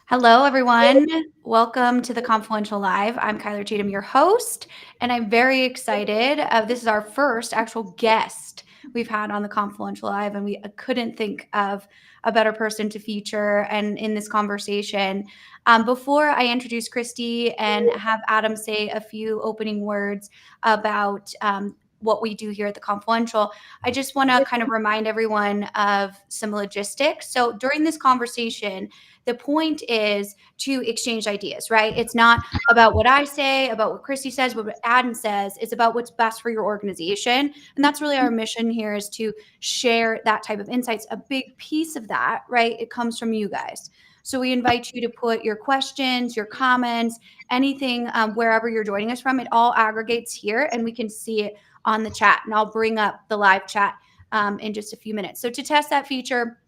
Hello, everyone. Welcome to the Confluential Live. I'm Kyler Cheatham, your host, and I'm very excited. This is our first actual guest we've had on the Confluential Live, and we couldn't think of a better person to feature and in this conversation. Before I introduce Kristy and have Adam say a few opening words about what we do here at the Confluential, I just want to kind of remind everyone of some logistics. So during this conversation, the point is to exchange ideas, right? It's not about what I say, about what Kristy says, what Adam says. It's about what's best for your organization. And that's really our mission here, is to share that type of insights. A big piece of that, right? It comes from you guys. So we invite you to put your questions, your comments, anything, wherever you're joining us from. It all aggregates here and we can see it on the chat. And I'll bring up the live chat in just a few minutes. So to test that feature,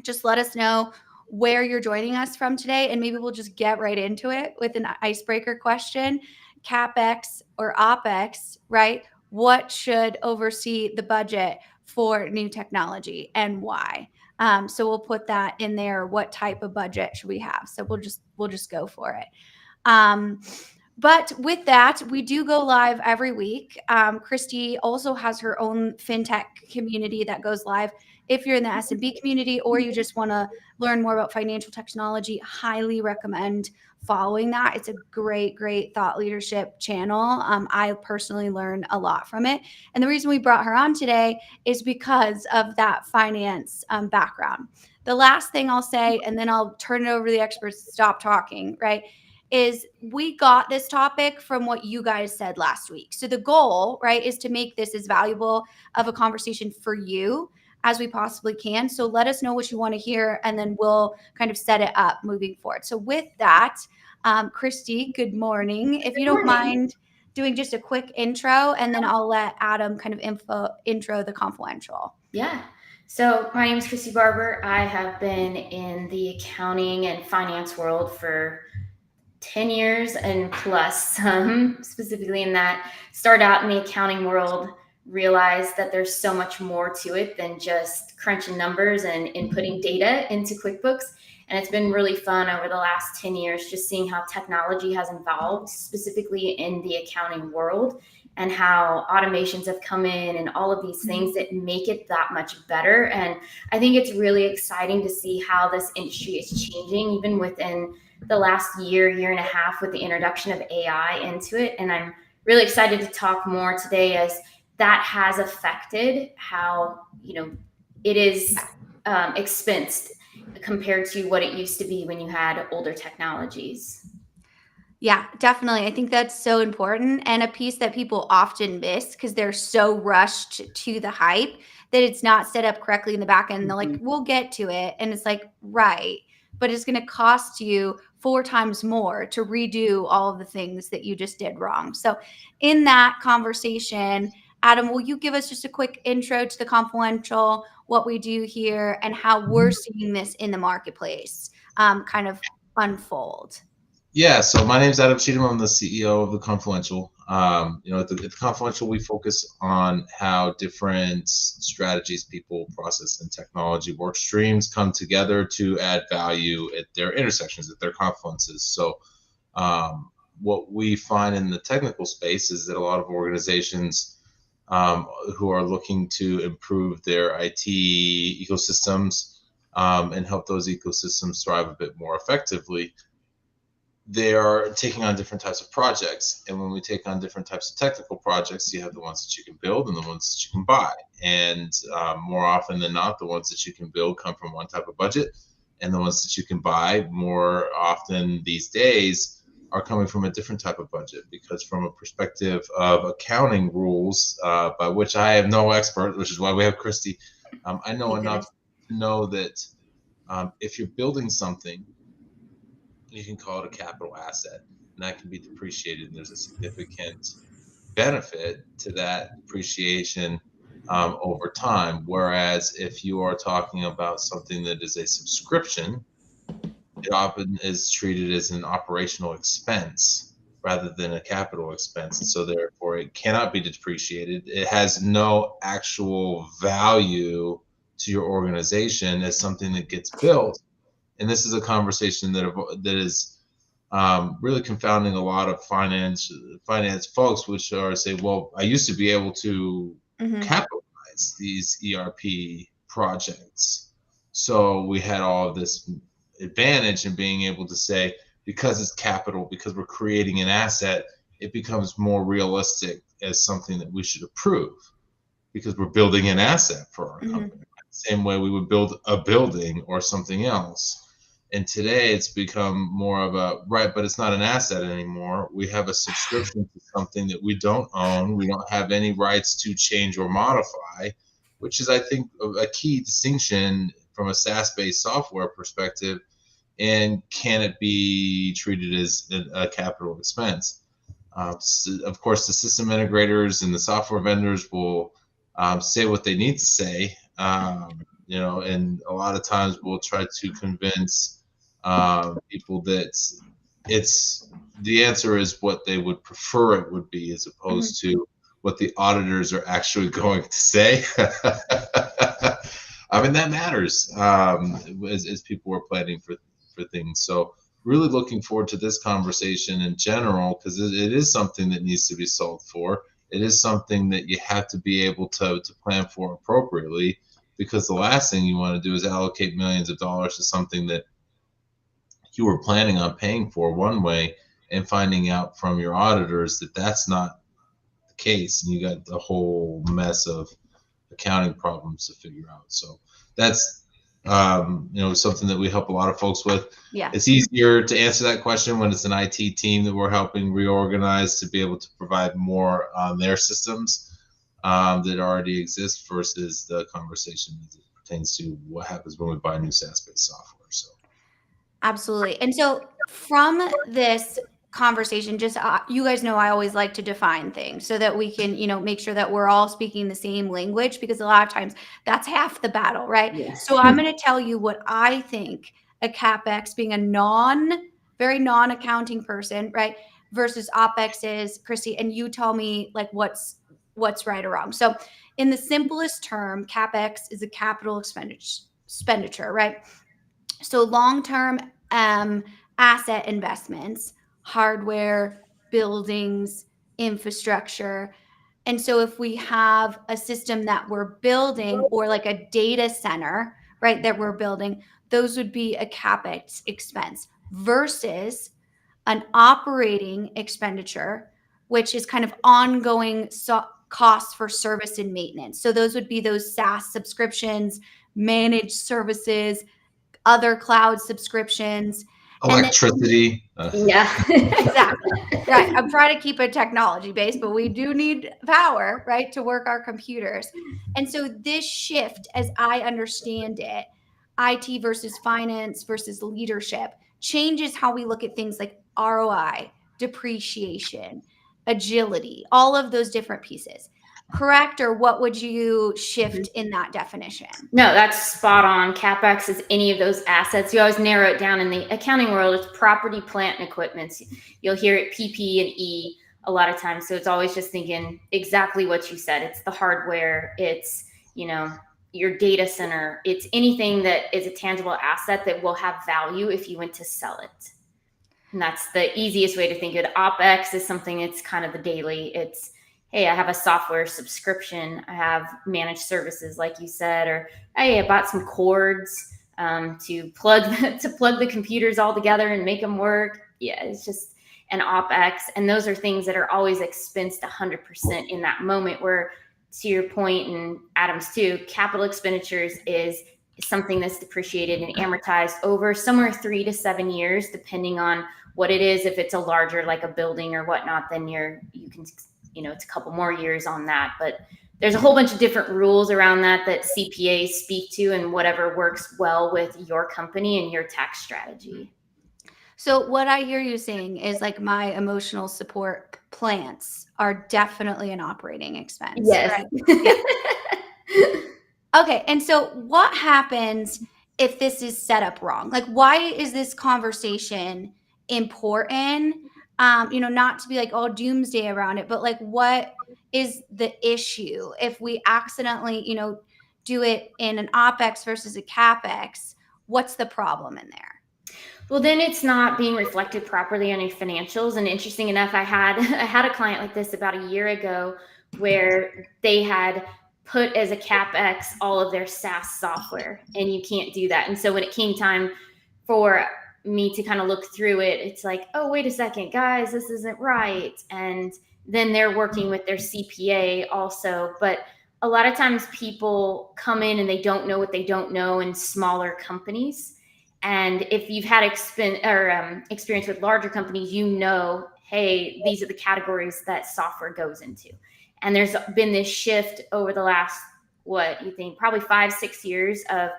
just let us know where you're joining us from today, and maybe we'll just get right into it with an icebreaker question. CapEx or OpEx, right? What should oversee the budget for new technology and why? So we'll put that in there. What type of budget should we have? So we'll just go for it. But with that, we do go live every week. Kristy also has her own fintech community that goes live. If you're in the SMB community or you just want to learn more about financial technology, highly recommend following that. It's a great, great thought leadership channel. I personally learn a lot from it. And the reason we brought her on today is because of that finance background. The last thing I'll say, and then I'll turn it over to the experts to stop talking, right, is we got this topic from what you guys said last week. So the goal, right, is to make this as valuable of a conversation for you as we possibly can. So let us know what you want to hear, and then we'll kind of set it up moving forward. So with that, Kristy, good morning. If you don't mind doing just a quick intro, and then I'll let Adam kind of intro the Confluential. Yeah. So my name is Kristy Barber. I have been in the accounting and finance world for 10 years and plus some, specifically in that. Start out in the accounting world, realize that there's so much more to it than just crunching numbers and inputting data into QuickBooks. And it's been really fun over the last 10 years just seeing how technology has evolved, specifically in the accounting world, and how automations have come in and all of these things that make it that much better. And I think it's really exciting to see how this industry is changing, even within the last year and a half, with the introduction of AI into it. And I'm really excited to talk more today, as that has affected how, it is expensed compared to what it used to be when you had older technologies. Yeah, definitely. I think that's so important, and a piece that people often miss because they're so rushed to the hype that it's not set up correctly in the back end. They're like, we'll get to it. And it's like, right. But it's going to cost you 4 times more to redo all of the things that you just did wrong. So, in that conversation, Adam, will you give us just a quick intro to the Confluential, what we do here, and how we're seeing this in the marketplace kind of unfold? Yeah, so my name's Adam Cheatham. I'm the CEO of the Confluential. At the Confluential, we focus on how different strategies, people, process, and technology work streams come together to add value at their intersections, at their confluences. So what we find in the technical space is that a lot of organizations who are looking to improve their IT ecosystems and help those ecosystems thrive a bit more effectively, they are taking on different types of projects. And when we take on different types of technical projects, you have the ones that you can build and the ones that you can buy. And more often than not, the ones that you can build come from one type of budget, and the ones that you can buy more often these days are coming from a different type of budget. Because from a perspective of accounting rules, by which I am no expert, which is why we have Kristy, I know enough to know that if you're building something, you can call it a capital asset, and that can be depreciated, and there's a significant benefit to that depreciation over time. Whereas if you are talking about something that is a subscription, it often is treated as an operational expense rather than a capital expense, and so therefore it cannot be depreciated. It has no actual value to your organization as something that gets built. And this is a conversation that is really confounding a lot of finance folks, which are say, well, I used to be able to capitalize these ERP projects. So we had all of this advantage in being able to say, because it's capital, because we're creating an asset, it becomes more realistic as something that we should approve because we're building an asset for our company. Same way we would build a building or something else. And today it's become more of a, right, but it's not an asset anymore. We have a subscription to something that we don't own. We don't have any rights to change or modify, which is, I think, a key distinction from a SaaS-based software perspective. And can it be treated as a capital expense? So of course, the system integrators and the software vendors will say what they need to say, and a lot of times we'll try to convince people that the answer is what they would prefer it would be, as opposed to what the auditors are actually going to say. I mean, that matters as people are planning for things. So really looking forward to this conversation in general, because it is something that needs to be solved for. It is something that you have to be able to plan for appropriately, because the last thing you want to do is allocate millions of dollars to something that you were planning on paying for one way and finding out from your auditors that that's not the case, and you got the whole mess of accounting problems to figure out. So that's something that we help a lot of folks with. Yeah. It's easier to answer that question when it's an IT team that we're helping reorganize to be able to provide more on their systems that already exist, versus the conversation as it pertains to what happens when we buy new SaaS-based software. So Absolutely. And so from this conversation, just you guys know I always like to define things so that we can, make sure that we're all speaking the same language, because a lot of times that's half the battle, right? Yes. So I'm going to tell you what I think a CapEx, being a very non-accounting person, right, versus OpEx is, Kristy, and you tell me like what's right or wrong. So in the simplest term, CapEx is a capital expenditure, right? So long-term asset investments, hardware, buildings, infrastructure. And so if we have a system that we're building, or like a data center, right, that we're building, those would be a CapEx expense, versus an operating expenditure, which is kind of ongoing costs for service and maintenance. So those would be those SaaS subscriptions, managed services, other cloud subscriptions, electricity. Yeah. Exactly. Right. I'm trying to keep it technology based, but we do need power, right, to work our computers. And so this shift, as I understand it, IT versus finance versus leadership, changes how we look at things like ROI, depreciation, agility, all of those different pieces. Correct? Or what would you shift in that definition? No, that's spot on. CapEx is any of those assets. You always narrow it down in the accounting world. It's property, plant, and equipment. You'll hear it PP and E a lot of times. So it's always just thinking exactly what you said. It's the hardware. It's, your data center. It's anything that is a tangible asset that will have value if you went to sell it. And that's the easiest way to think of it. OpEx is something that's kind of the daily. It's, hey, I have a software subscription. I have managed services, like you said, or hey, I bought some cords to plug the computers all together and make them work. Yeah, it's just an OpEx. And those are things that are always expensed 100% in that moment, where, to your point, and Adam's too, capital expenditures is something that's depreciated and amortized over somewhere 3 to 7 years, depending on what it is. If it's a larger, like a building or whatnot, then you can, it's a couple more years on that. But there's a whole bunch of different rules around that CPAs speak to, and whatever works well with your company and your tax strategy. So what I hear you saying is like my emotional support plants are definitely an operating expense. Yes. Right? Yeah. Okay. And so what happens if this is set up wrong? Like, why is this conversation important? Not to be like all doomsday around it, but like, what is the issue if we accidentally, do it in an OpEx versus a CapEx? what's the problem in there? Well, then it's not being reflected properly on your financials. And interesting enough, I had a client like this about a year ago where they had put as a CapEx all of their SaaS software, and you can't do that. And so when it came time for me to kind of look through it, it's like, oh, wait a second, guys, this isn't right. And then they're working with their CPA also. But a lot of times people come in and they don't know what they don't know in smaller companies. And if you've had experience with larger companies, you know, hey, these are the categories that software goes into. And there's been this shift over the last, what you think, probably 5-6 years of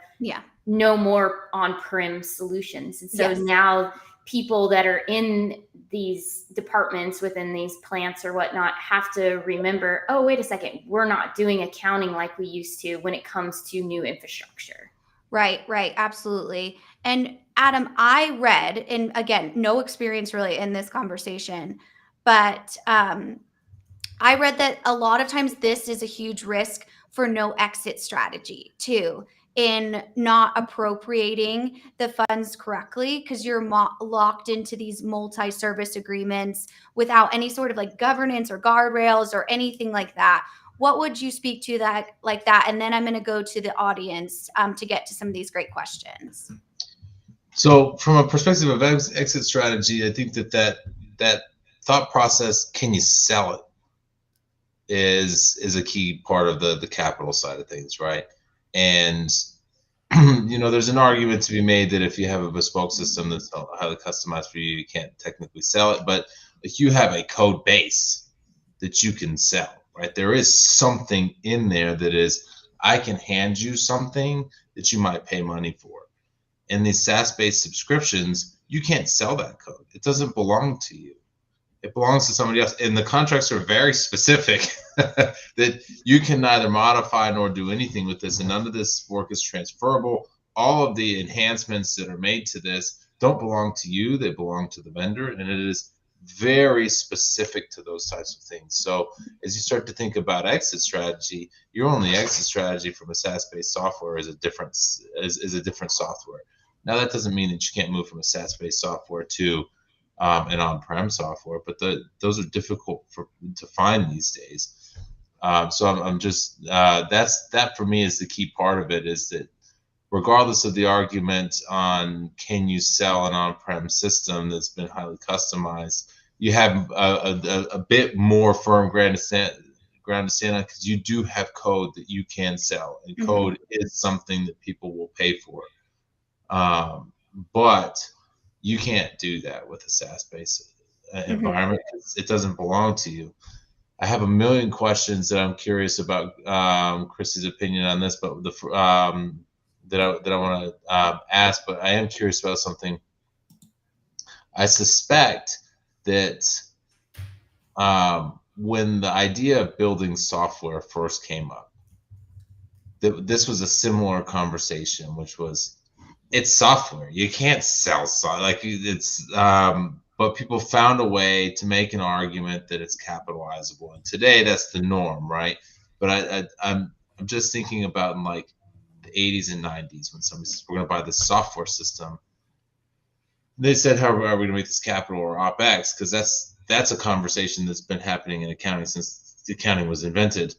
no more on-prem solutions. And so now people that are in these departments within these plants or whatnot have to remember, oh, wait a second, we're not doing accounting like we used to when it comes to new infrastructure. Right, absolutely. And Adam, I read, and again, no experience really in this conversation, but I read that a lot of times this is a huge risk for no exit strategy too, in not appropriating the funds correctly, because you're locked into these multi-service agreements without any sort of like governance or guardrails or anything like that. What would you speak to that like that? And then I'm going to go to the audience to get to some of these great questions. So from a perspective of exit strategy, I think that thought process, can you sell it, is a key part of the capital side of things, right? And there's an argument to be made that if you have a bespoke system that's highly customized for you, you can't technically sell it. But if you have a code base that you can sell, right? There is something in there that is, I can hand you something that you might pay money for. In these SaaS-based subscriptions, you can't sell that code. It doesn't belong to you. It belongs to somebody else. And the contracts are very specific that you can neither modify nor do anything with this. And none of this work is transferable. All of the enhancements that are made to this don't belong to you. They belong to the vendor. And it is very specific to those types of things. So as you start to think about exit strategy, your only exit strategy from a SaaS-based software is a different software. Now that doesn't mean that you can't move from a SaaS-based software to an on-prem software, but those are difficult to find these days. So I'm just that for me is the key part of it, is that regardless of the argument on can you sell an on-prem system that's been highly customized, you have a bit more firm ground to stand on, because you do have code that you can sell, and code is something that people will pay for. But you can't do that with a SaaS-based environment, because it doesn't belong to you. I have a million questions that I'm curious about Kristy's opinion on this, but that I want to ask. But I am curious about something. I suspect that when the idea of building software first came up, that this was a similar conversation, which was, it's software. You can't sell software. Like it's, but people found a way to make an argument that it's capitalizable. And today that's the norm, right? But I'm just thinking about in like the 80s and 90s when somebody says, we're going to buy this software system. They said, how are we going to make this capital or OpEx? Because that's a conversation that's been happening in accounting since accounting was invented.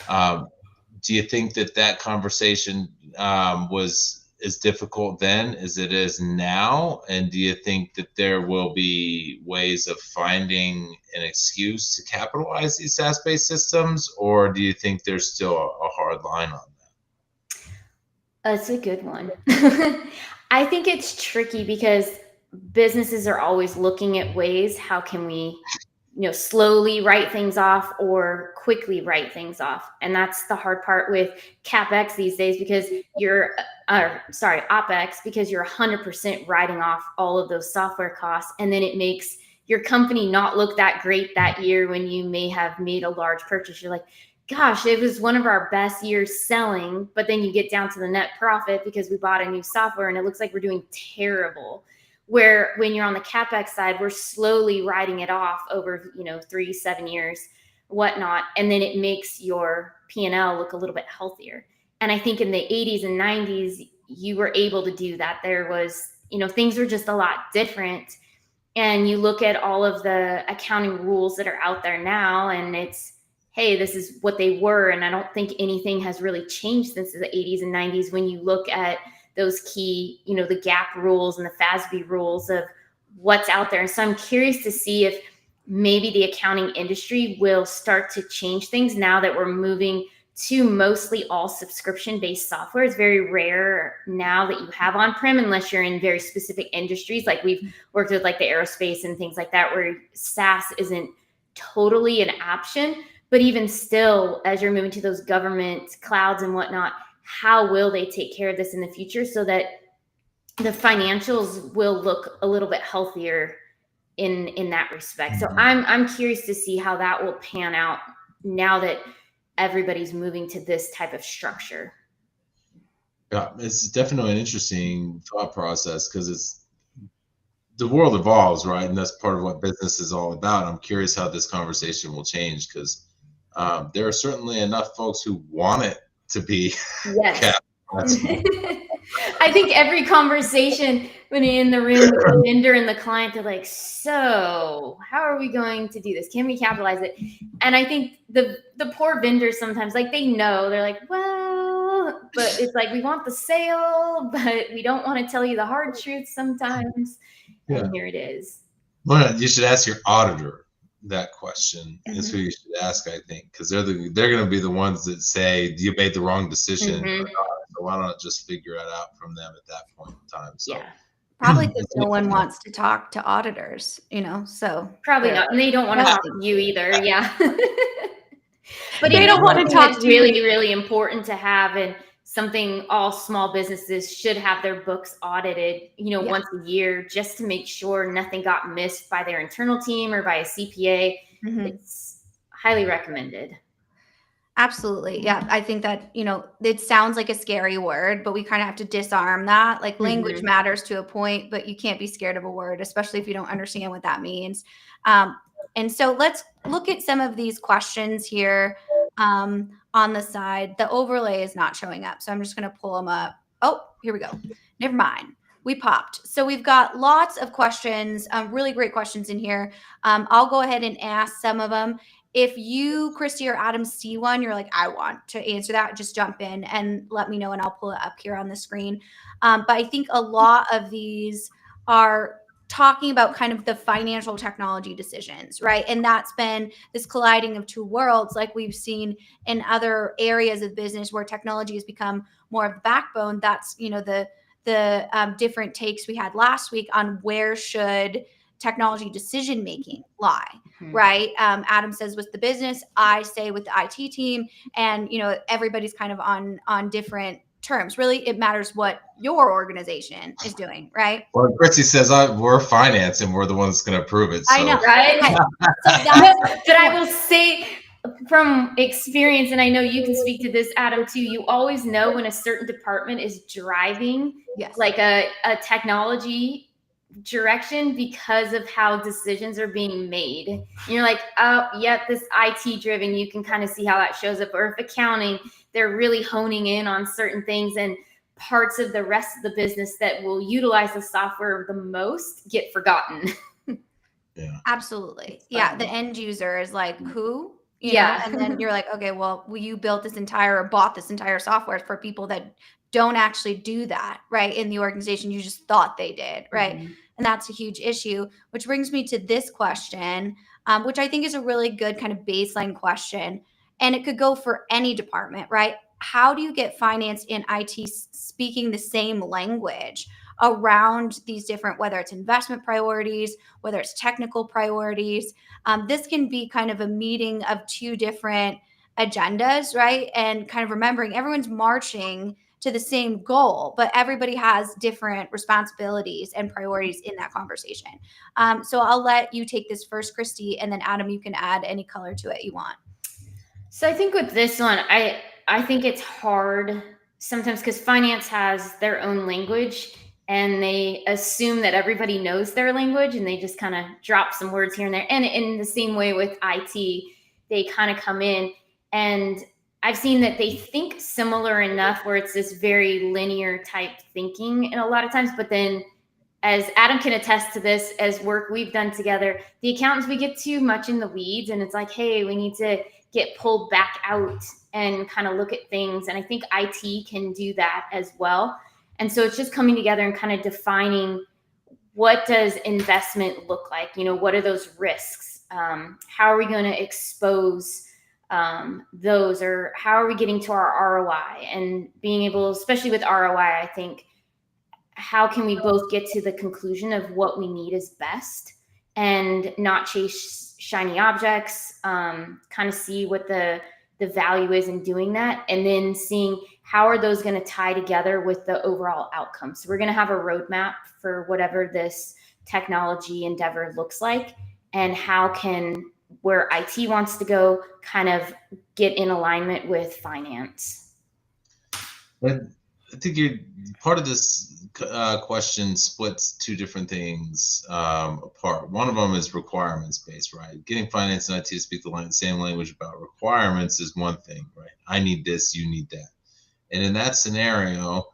Do you think that conversation was as difficult then as it is now? And do you think that there will be ways of finding an excuse to capitalize these SaaS-based systems, or do you think there's still a hard line on that? That's a good one. I think it's tricky because businesses are always looking at ways, how can we slowly write things off or quickly write things off. And that's the hard part with CapEx these days, because OpEx, because you're 100% writing off all of those software costs. And then it makes your company not look that great that year when you may have made a large purchase. You're like, gosh, it was one of our best years selling, but then you get down to the net profit because we bought a new software and it looks like we're doing terrible. Where when you're on the CapEx side, we're slowly writing it off over 3-7 years, whatnot, and then it makes your P&L look a little bit healthier. And I think in the 80s and 90s, you were able to do that. There was, things were just a lot different. And you look at all of the accounting rules that are out there now, and it's, hey, this is what they were. And I don't think anything has really changed since the 80s and 90s when you look at those key, the GAAP rules and the FASB rules of what's out there. And so I'm curious to see if maybe the accounting industry will start to change things now that we're moving to mostly all subscription-based software. It's very rare now that you have on-prem unless you're in very specific industries. Like we've worked with like the aerospace and things like that, where SaaS isn't totally an option. But even still, as you're moving to those government clouds and whatnot, how will they take care of this in the future so that the financials will look a little bit healthier in that respect? So I'm curious to see how that will pan out now that everybody's moving to this type of structure. Yeah, it's definitely an interesting thought process because the world evolves, right? And that's part of what business is all about. I'm curious how this conversation will change because there are certainly enough folks who want it to be yes. I think every conversation when you're in the room with the vendor and the client, they're like, so how are we going to do this? Can we capitalize it? And I think the poor vendors sometimes, like they know, they're like, well, but it's like, we want the sale, but we don't want to tell you the hard truth sometimes. Yeah. And here it is. Well, you should ask your auditor that question. Is who you should ask, I think, because they're going to be the ones that say you made the wrong decision. Or not. So why not just figure it out from them at that point in time? So. Yeah. Probably because no one wants to talk to auditors, so. Probably not. And they don't want to talk to you either. Yeah. But they don't want to talk to you. Really, really important to have, and something all small businesses should have their books audited, once a year, just to make sure nothing got missed by their internal team or by a CPA. It's highly recommended. Absolutely. Yeah. I think that, it sounds like a scary word, but we kind of have to disarm that. Like language matters to a point, but you can't be scared of a word, especially if you don't understand what that means. And so let's look at some of these questions here on the side. The overlay is not showing up, so I'm just going to pull them up. Oh, here we go. Never mind. We popped. So we've got lots of questions, really great questions in here. I'll go ahead and ask some of them. If you, Kristy or Adam, see one, you're like, I want to answer that, just jump in and let me know and I'll pull it up here on the screen. But I think a lot of these are talking about kind of the financial technology decisions, right? And that's been this colliding of two worlds, like we've seen in other areas of business where technology has become more of the backbone. That's, the different takes we had last week on where should technology decision making lie, right? Adam says with the business, I say with the IT team, and everybody's kind of on different terms. Really, it matters what your organization is doing, right? Well, Kristy says we're finance and we're the ones going to approve it. So. I know, right? So but I will say from experience, and I know you can speak to this, Adam, too, you always know when a certain department is driving like a technology direction because of how decisions are being made. And you're like, oh, yep, this IT driven, you can kind of see how that shows up. Or if accounting, they're really honing in on certain things, and parts of the rest of the business that will utilize the software the most get forgotten. Yeah, absolutely. Yeah, the end user is like, who? You know? And then you're like, okay, well, you built this entire or bought this entire software for people that don't actually do that, right? In the organization, you just thought they did, right? And that's a huge issue, which brings me to this question, which I think is a really good kind of baseline question. And it could go for any department, right? How do you get finance and IT speaking the same language around these different, whether it's investment priorities, whether it's technical priorities? This can be kind of a meeting of two different agendas, right? And kind of remembering everyone's marching to the same goal, but everybody has different responsibilities and priorities in that conversation. So I'll let you take this first, Kristy, and then Adam, you can add any color to it you want. So I think with this one, I think it's hard sometimes because finance has their own language and they assume that everybody knows their language and they just kind of drop some words here and there. And in the same way with IT, they kind of come in and I've seen that they think similar enough where it's this very linear type thinking and a lot of times, but then as Adam can attest to this, as work we've done together, the accountants, we get too much in the weeds and it's like, hey, we need to get pulled back out and kind of look at things. And I think IT can do that as well. And so it's just coming together and kind of defining, what does investment look like? What are those risks? How are we going to expose those, or how are we getting to our ROI? And being able, especially with ROI, I think, how can we both get to the conclusion of what we need is best and not chase shiny objects, kind of see what the value is in doing that, and then seeing how are those going to tie together with the overall outcome. So we're going to have a roadmap for whatever this technology endeavor looks like, and how can where IT wants to go kind of get in alignment with finance. I think part of this question splits two different things apart. One of them is requirements based, right? Getting finance and IT to speak the same language about requirements is one thing, right? I need this, you need that. And in that scenario,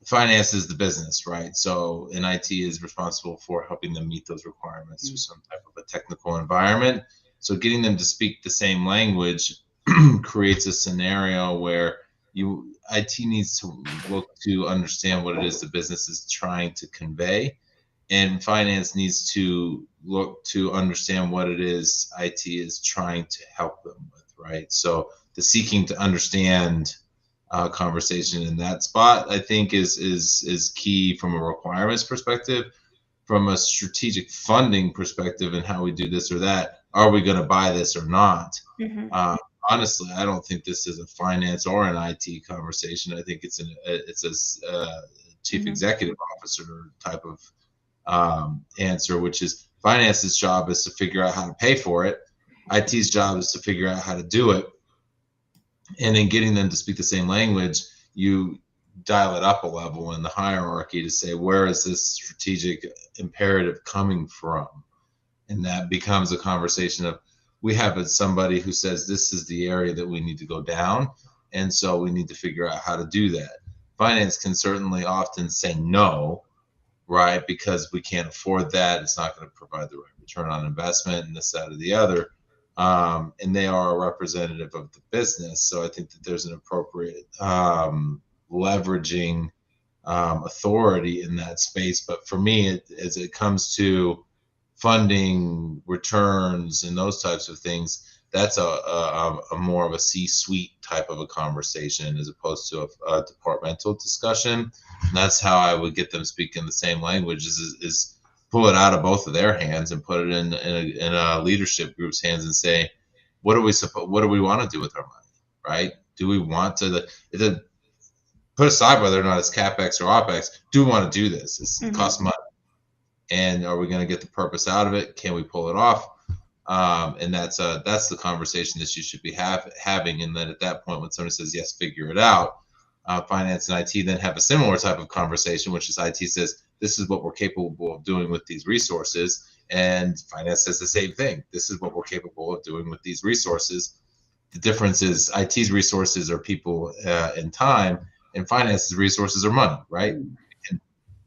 finance is the business, right? So, and IT is responsible for helping them meet those requirements through some type of a technical environment. So getting them to speak the same language creates a scenario where IT needs to look to understand what it is the business is trying to convey, and finance needs to look to understand what it is IT is trying to help them with, right? So the seeking to understand conversation in that spot, I think, is key from a requirements perspective. From a strategic funding perspective and how we do this or that, are we going to buy this or not? Honestly, I don't think this is a finance or an IT conversation. I think it's a chief executive officer type of answer, which is finance's job is to figure out how to pay for it. IT's job is to figure out how to do it. And in getting them to speak the same language, you dial it up a level in the hierarchy to say, where is this strategic imperative coming from? And that becomes a conversation of, we have somebody who says this is the area that we need to go down, and so we need to figure out how to do that. Finance can certainly often say no, right, because we can't afford that, it's not going to provide the right return on investment, and this, that, or the other. And they are a representative of the business, so I think that there's an appropriate leveraging authority in that space. But for me, as it comes to funding, returns, and those types of things, that's a more of a C-suite type of a conversation as opposed to a departmental discussion. And that's how I would get them speaking the same language, is pull it out of both of their hands and put it in a leadership group's hands and say, what do we want to do with our money, right? Do we want to put aside whether or not it's CapEx or OpEx, do we want to do this? It costs money. And are we going to get the purpose out of it? Can we pull it off? And that's the conversation that you should be having. And then at that point, when somebody says, yes, figure it out, finance and IT then have a similar type of conversation, which is IT says, this is what we're capable of doing with these resources. And finance says the same thing. This is what we're capable of doing with these resources. The difference is IT's resources are people and time, and finance's resources are money, right?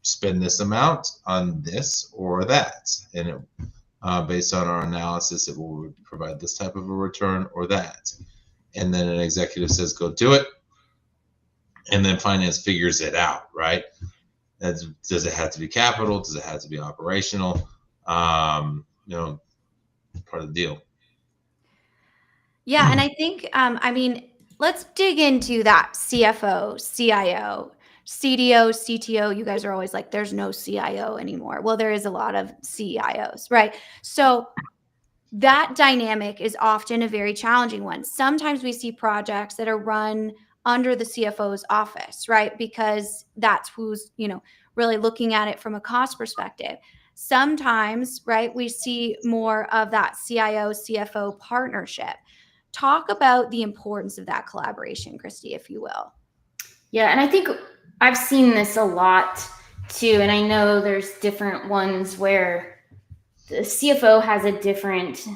Spend this amount on this or that, and based on our analysis, it will provide this type of a return or that. And then an executive says, go do it, and then finance figures it out, right? Does it have to be capital? Does it have to be operational? Part of the deal. Yeah, and I think, let's dig into that CFO, CIO, CDO, CTO. You guys are always like, there's no CIO anymore. Well, there is a lot of CIOs, right? So that dynamic is often a very challenging one. Sometimes we see projects that are run under the CFO's office, right? Because that's who's, really looking at it from a cost perspective. Sometimes, right, we see more of that CIO, CFO partnership. Talk about the importance of that collaboration, Kristy, if you will. Yeah, and I think I've seen this a lot too, and I know there's different ones where the CFO has a different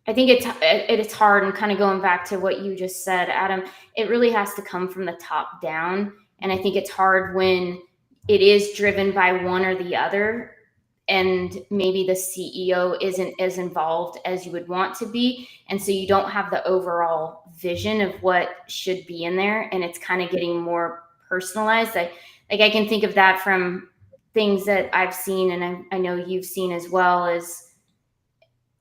I think it's hard, and kind of going back to what you just said, Adam, it really has to come from the top down. And I think it's hard when it is driven by one or the other, and maybe the CEO isn't as involved as you would want to be. And so you don't have the overall vision of what should be in there. And it's kind of getting more personalized. I can think of that from things that I've seen, and I know you've seen as well, as,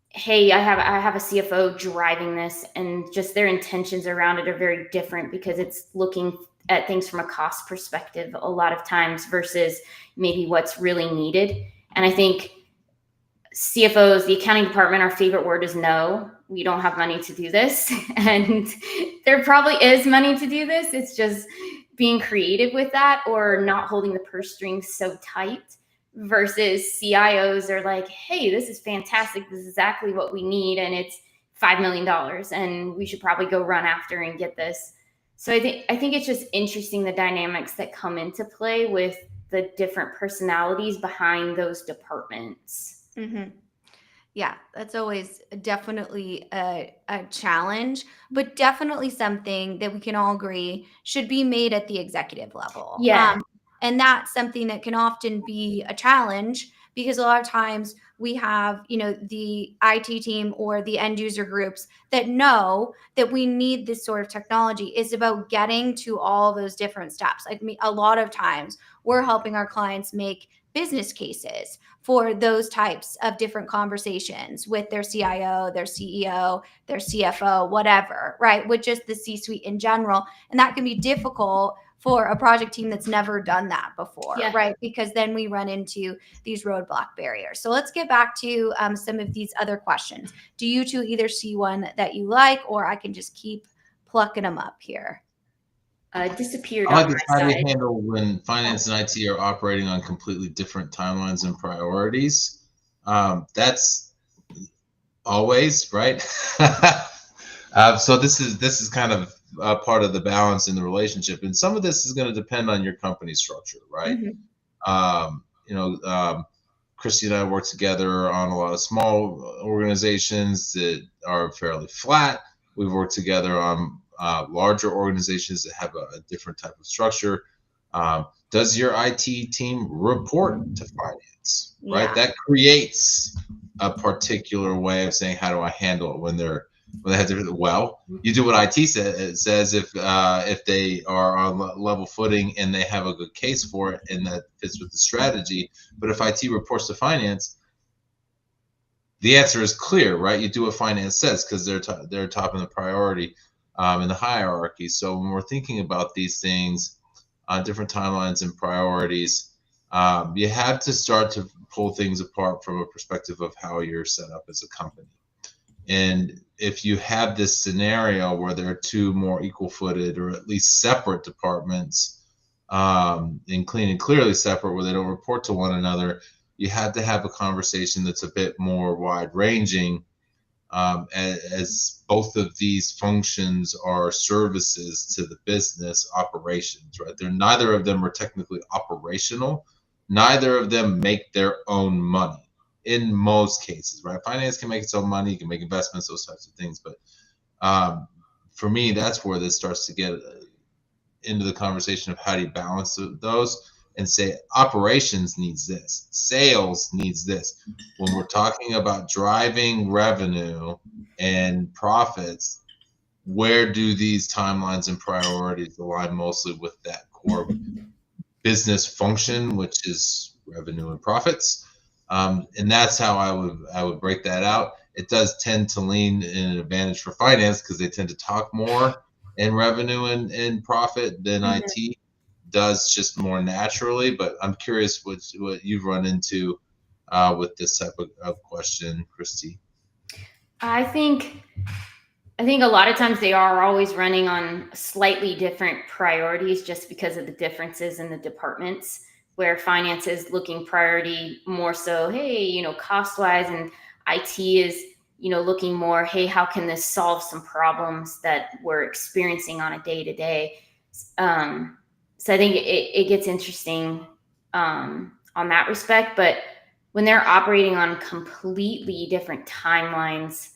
hey, I have a CFO driving this, and just their intentions around it are very different because it's looking at things from a cost perspective a lot of times versus maybe what's really needed. And I think CFOs, the accounting department, our favorite word is no. We don't have money to do this. And there probably is money to do this. It's just being creative with that, or not holding the purse strings so tight, versus CIOs are like, hey, this is fantastic. This is exactly what we need. And it's $5 million, and we should probably go run after and get this. So I think it's just interesting, the dynamics that come into play with the different personalities behind those departments. Mm-hmm. Yeah, that's always definitely a challenge, but definitely something that we can all agree should be made at the executive level. Yeah. And that's something that can often be a challenge because a lot of times we have, the IT team or the end user groups that know that we need this sort of technology. It's about getting to all those different steps. Like a lot of times we're helping our clients make business cases for those types of different conversations with their CIO, their CEO, their CFO, whatever, right? With just the C-suite in general. And that can be difficult for a project team that's never done that before, Yeah. right? Because then we run into these roadblock barriers. So let's get back to some of these other questions. Do you two either see one that you like, or I can just keep plucking them up here? Disappeared I on like this. my How do side. you handle when finance and IT are operating on completely different timelines and priorities? That's always right. So this is kind of part of the balance in the relationship, and some of this is going to depend on your company structure, right? Kristy and I work together on a lot of small organizations that are fairly flat. We've worked together on larger organizations that have a different type of structure. Does your IT team report to finance? Right, Yeah. that creates a particular way of saying, how do I handle it when they have to? Well, you do what IT says if they are on level footing and they have a good case for it and that fits with the strategy. But if IT reports to finance, the answer is clear, right? You do what finance says because they're top in the priority in the hierarchy. So when we're thinking about these things on different timelines and priorities, you have to start to pull things apart from a perspective of how you're set up as a company. And if you have this scenario where there are two more equal-footed or at least separate departments, and clean and clearly separate, where they don't report to one another, you have to have a conversation that's a bit more wide-ranging, as both of these functions are services to the business operations, right? Neither of them are technically operational. Neither of them make their own money in most cases, right? Finance can make its own money, you can make investments, those types of things. But for me, that's where this starts to get into the conversation of how do you balance those and say operations needs this, sales needs this. When we're talking about driving revenue and profits, where do these timelines and priorities align mostly with that core business function, which is revenue and profits? And that's how I would break that out. It does tend to lean in an advantage for finance because they tend to talk more in revenue and profit than IT does, just more naturally. But I'm curious what you've run into with this type of question, Kristy. I think a lot of times they are always running on slightly different priorities just because of the differences in the departments, where finance is looking priority more so, hey, cost wise, and IT is, looking more, hey, how can this solve some problems that we're experiencing on a day to day? So I think it gets interesting on that respect. But when they're operating on completely different timelines,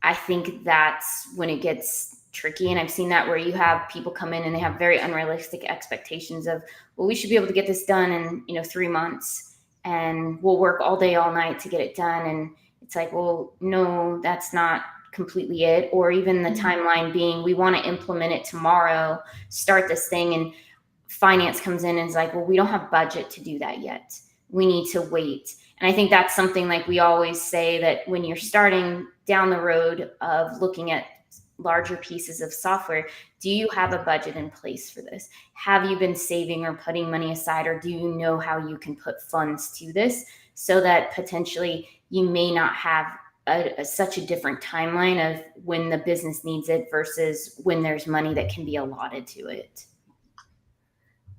I think that's when it gets tricky. And I've seen that where you have people come in and they have very unrealistic expectations of, well, we should be able to get this done in 3 months, and we'll work all day, all night to get it done. And it's like, well, no, that's not completely it. Or even the timeline being, we want to implement it tomorrow, start this thing, and finance comes in and is like, well, we don't have budget to do that yet. We need to wait. And I think that's something like we always say, that when you're starting down the road of looking at larger pieces of software, do you have a budget in place for this? Have you been saving or putting money aside, or do you know how you can put funds to this so that potentially you may not have such a different timeline of when the business needs it versus when there's money that can be allotted to it?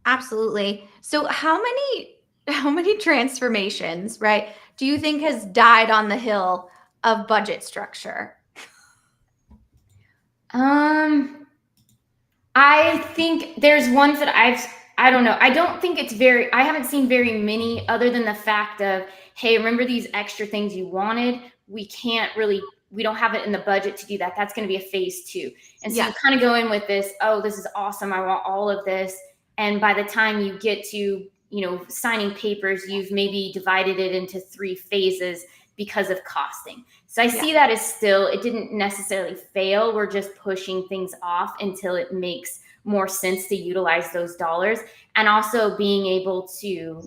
Absolutely. So how many transformations, right, do you think has died on the hill of budget structure? I think there's ones that I don't know. I don't think I haven't seen very many, other than the fact of, hey, remember these extra things you wanted? We don't have it in the budget to do that. That's going to be a phase 2. And so you kind of go in with this, oh, this is awesome, I want all of this. And by the time you get to, signing papers, you've maybe divided it into 3 phases because of costing. So I see that as still, it didn't necessarily fail. We're just pushing things off until it makes more sense to utilize those dollars, and also being able to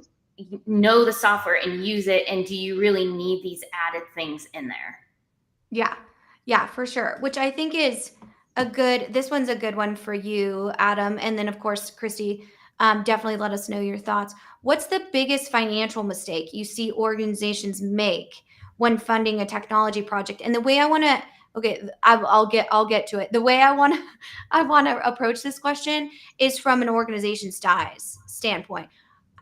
know the software and use it. And do you really need these added things in there? Yeah, for sure. Which I think is this one's a good one for you, Adam. And then, of course, Kristy, definitely let us know your thoughts. What's the biggest financial mistake you see organizations make when funding a technology project? And the way I want to, I'll get to it. The way I want to approach this question is from an organization size standpoint.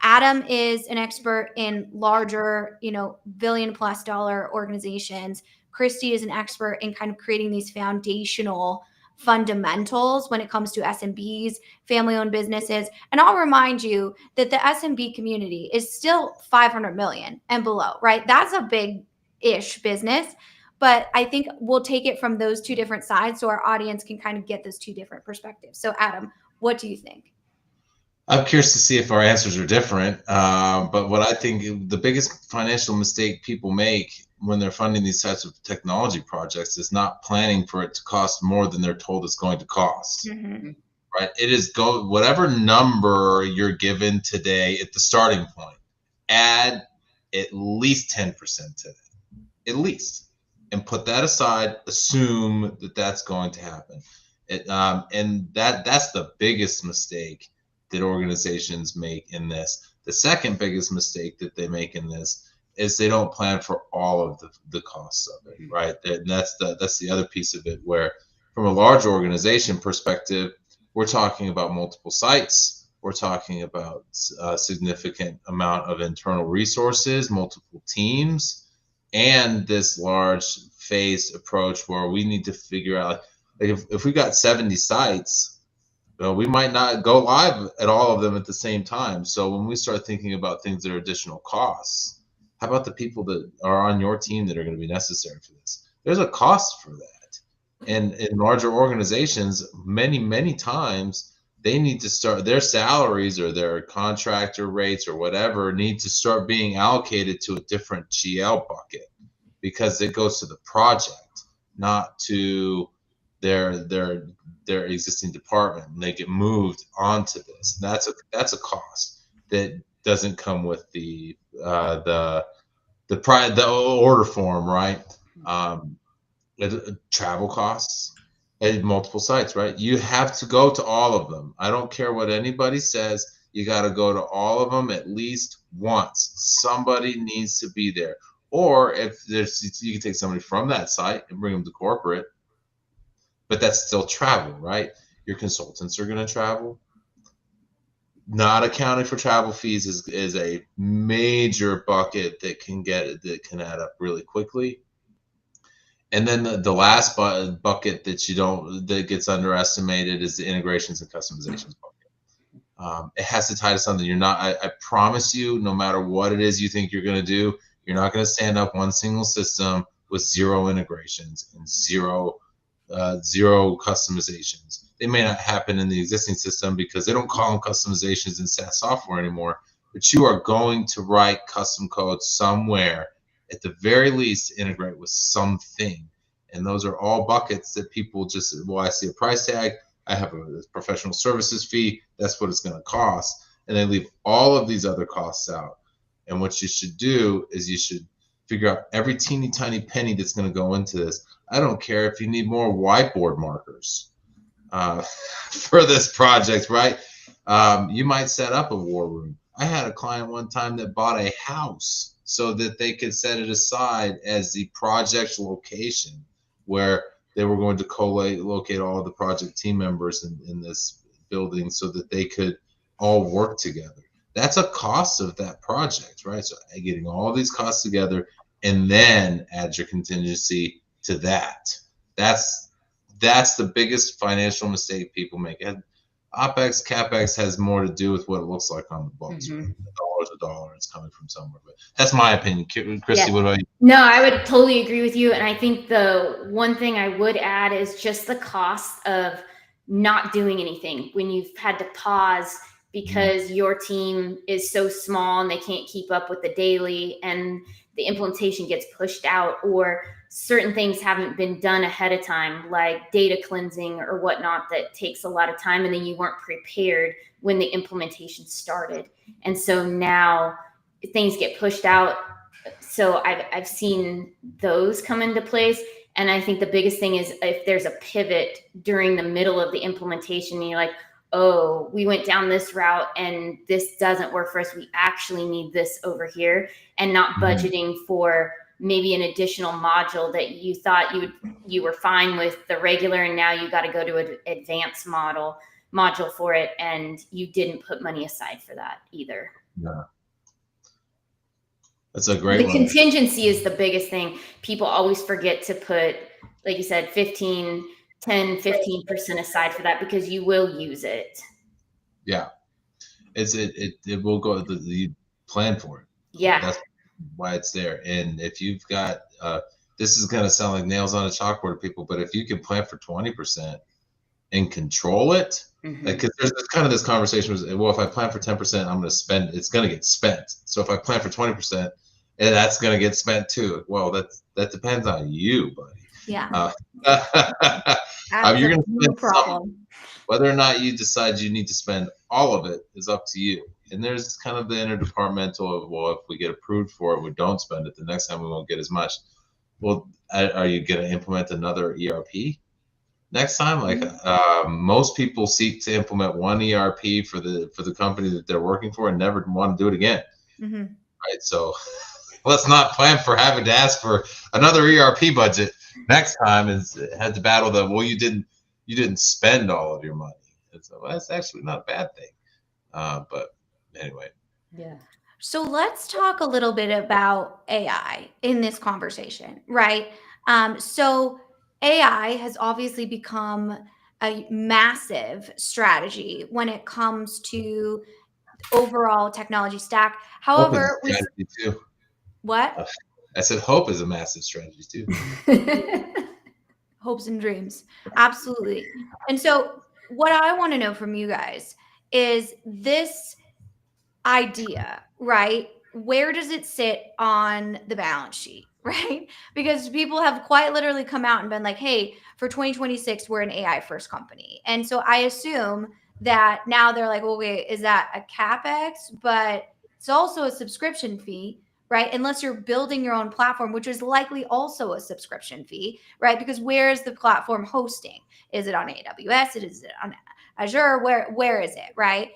Adam is an expert in larger, $1 billion+ organizations. Kristy is an expert in kind of creating these foundational fundamentals when it comes to SMBs, family-owned businesses. And I'll remind you that the SMB community is still 500 million and below, right? That's a big-ish business. But I think we'll take it from those 2 different sides so our audience can kind of get those 2 different perspectives. So Adam, what do you think? I'm curious to see if our answers are different. But what I think the biggest financial mistake people make when they're funding these types of technology projects is not planning for it to cost more than they're told it's going to cost. Mm-hmm. Right? It is whatever number you're given today at the starting point, add at least 10% to it, at least, and put that aside. Assume that that's going to happen. And that's the biggest mistake that organizations make in this. The second biggest mistake that they make in this is they don't plan for all of the costs of it, right? And that's the other piece of it, where from a large organization perspective, we're talking about multiple sites. We're talking about a significant amount of internal resources, multiple teams, and this large phased approach where we need to figure out, like if we got 70 sites, we might not go live at all of them at the same time. So when we start thinking about things that are additional costs, how about the people that are on your team that are going to be necessary for this? There's a cost for that. And in larger organizations, many times they need to start, their salaries or their contractor rates or whatever need to start being allocated to a different GL bucket, because it goes to the project, not to their existing department, and they get moved onto this. And that's a cost that doesn't come with the order form, right? Travel costs at multiple sites, right? You have to go to all of them. I don't care what anybody says. You got to go to all of them at least once. Somebody needs to be there. Or if you can take somebody from that site and bring them to corporate, but that's still travel, right? Your consultants are going to travel. Not accounting for travel fees is a major bucket that can add up really quickly. And then the last bucket that gets underestimated is the integrations and customizations bucket. It has to tie to something you're not. I promise you, no matter what it is you think you're going to do, you're not going to stand up one single system with zero integrations and zero customizations. They may not happen in the existing system because they don't call them customizations in SaaS software anymore, but you are going to write custom code somewhere, at the very least integrate with something. And those are all buckets that people just, well, I see a price tag, I have a professional services fee, that's what it's going to cost. And they leave all of these other costs out. And what you should do is you should figure out every teeny tiny penny that's going to go into this. I don't care if you need more whiteboard markers for this project, right? You might set up a war room. I had a client one time that bought a house so that they could set it aside as the project location where they were going to co-locate all of the project team members in this building so that they could all work together. That's a cost of that project, right? So getting all these costs together and then add your contingency to that. That's the biggest financial mistake people make. And OpEx, CapEx has more to do with what it looks like on the books. Right? A dollar's a dollar. It's coming from somewhere. But that's my opinion. Kristy, what about you? No, I would totally agree with you. And I think the one thing I would add is just the cost of not doing anything when you've had to pause because your team is so small and they can't keep up with the daily and the implementation gets pushed out, or certain things haven't been done ahead of time, like data cleansing or whatnot, that takes a lot of time. And then you weren't prepared when the implementation started. And so now things get pushed out. So I've seen those come into place. And I think the biggest thing is if there's a pivot during the middle of the implementation and you're like, oh, we went down this route and this doesn't work for us. We actually need this over here, and not budgeting for maybe an additional module that you thought you were fine with the regular, and now you got to go to an advanced module for it, and you didn't put money aside for that either. Yeah. That's a great The one. contingency is the biggest thing. People always forget to put, like you said, 15% aside for that, because you will use it. Yeah. It will go, the plan for it. Yeah. That's why it's there. And if you've got, this is going to sound like nails on a chalkboard to people, but if you can plan for 20% and control it, like, cause there's kind of this conversation was, well, if I plan for 10%, I'm going to spend, it's going to get spent. So if I plan for 20%, and that's going to get spent too. Well, that depends on you, buddy. Yeah. You're going to no spend problem. some. Whether or not you decide you need to spend all of it is up to you. And there's kind of the interdepartmental of, well, if we get approved for it, we don't spend it. The next time we won't get as much. Well, are you going to implement another ERP next time? Like most people seek to implement one ERP for the company that they're working for and never want to do it again. Right. So let's not plan for having to ask for another ERP budget next time and had to battle the, well, you didn't spend all of your money. And so that's actually not a bad thing. But anyway. Yeah. So let's talk a little bit about AI in this conversation, right? So AI has obviously become a massive strategy when it comes to overall technology stack. However, what? I said hope is a massive strategy too. Hopes and dreams. Absolutely. And so what I want to know from you guys is this idea, right? Where does it sit on the balance sheet, right? Because people have quite literally come out and been like, hey, for 2026, we're an AI first company. And so I assume that now they're like, okay, is that a CapEx? But it's also a subscription fee, right? Unless you're building your own platform, which is likely also a subscription fee, right? Because where is the platform hosting? Is it on AWS? Is it on Azure? Where is it, right?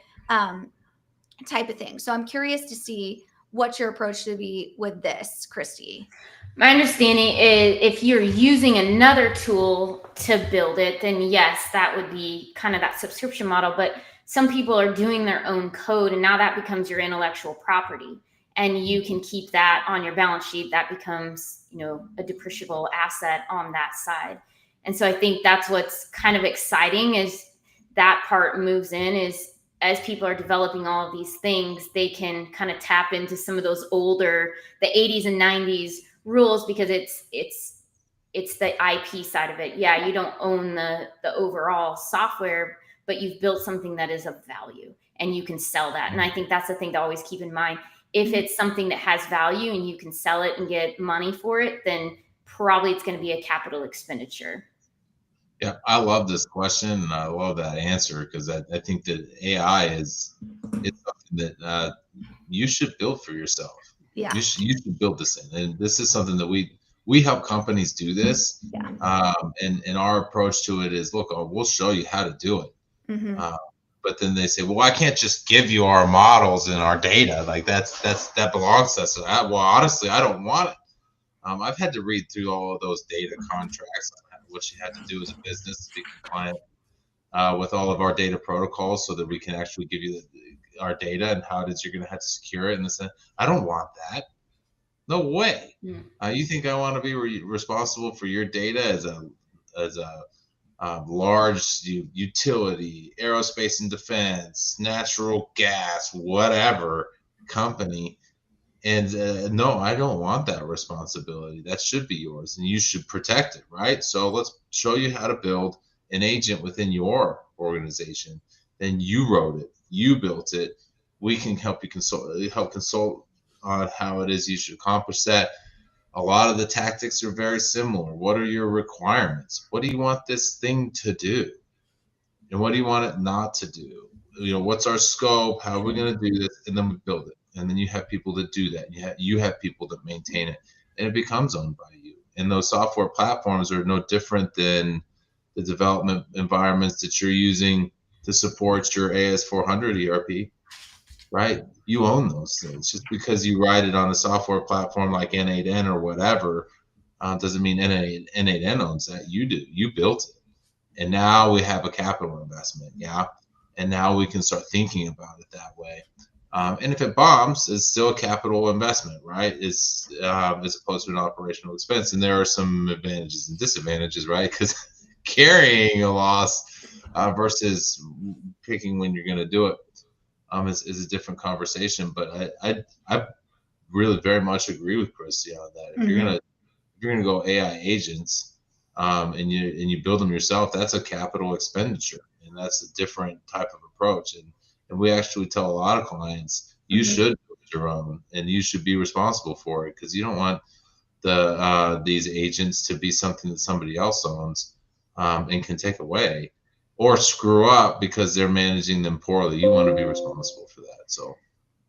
Type of thing. So I'm curious to see what your approach to be with this, Kristy. My understanding is if you're using another tool to build it, then yes, that would be kind of that subscription model. But some people are doing their own code, and now that becomes your intellectual property, and you can keep that on your balance sheet. That becomes, a depreciable asset on that side. And so I think that's what's kind of exciting, is that part moves in, is as people are developing all of these things, they can kind of tap into some of those older, the 80s and 90s rules because it's the IP side of it. Yeah, you don't own the overall software, but you've built something that is of value and you can sell that. And I think that's the thing to always keep in mind. If it's something that has value and you can sell it and get money for it, then probably it's going to be a capital expenditure. Yeah, I love this question and I love that answer because I think that AI is it's something that you should build for yourself. Yeah. You should build this in, and this is something that we help companies do this. Yeah. And our approach to it is, look, we'll show you how to do it. Mm-hmm. But then they say, well, I can't just give you our models and our data. Like that belongs to us. Well, honestly, I don't want it. I've had to read through all of those data contracts, what you had to do as a business to be compliant with all of our data protocols, so that we can actually give you our data and how it is you're going to have to secure it. And this, I don't want that. No way. You think I want to be responsible for your data as a large utility, aerospace and defense, natural gas, whatever company? And no, I don't want that responsibility. That should be yours, and you should protect it, right? So let's show you how to build an agent within your organization. Then you wrote it, you built it. We can help consult on how it is you should accomplish that. A lot of the tactics are very similar. What are your requirements? What do you want this thing to do? And what do you want it not to do? What's our scope? How are we going to do this? And then we build it. And then you have people that do that. You have people that maintain it, and it becomes owned by you. And those software platforms are no different than the development environments that you're using to support your AS400 ERP, right? You own those things. Just because you write it on a software platform like N8N or whatever doesn't mean N8N owns that. You do. You built it. And now we have a capital investment, yeah? And now we can start thinking about it that way. And if it bombs, it's still a capital investment, right? It's as opposed to an operational expense. And there are some advantages and disadvantages, right? Because carrying a loss versus picking when you're going to do it is a different conversation. But I really very much agree with Kristy on that. If you're gonna go AI agents and you build them yourself, that's a capital expenditure, and that's a different type of approach. And we actually tell a lot of clients, you should build your own, and you should be responsible for it, because you don't want these agents to be something that somebody else owns and can take away or screw up because they're managing them poorly. You want to be responsible for that. So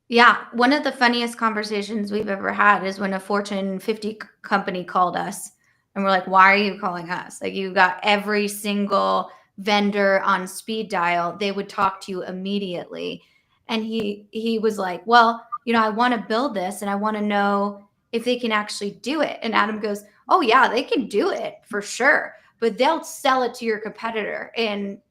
yeah, one of the funniest conversations we've ever had is when a Fortune 50 company called us, and we're like, why are you calling us? Like, you got every single vendor on speed dial. They would talk to you immediately. And he was like, well, I want to build this and I want to know if they can actually do it. And Adam goes, oh yeah, they can do it for sure, but they'll sell it to your competitor in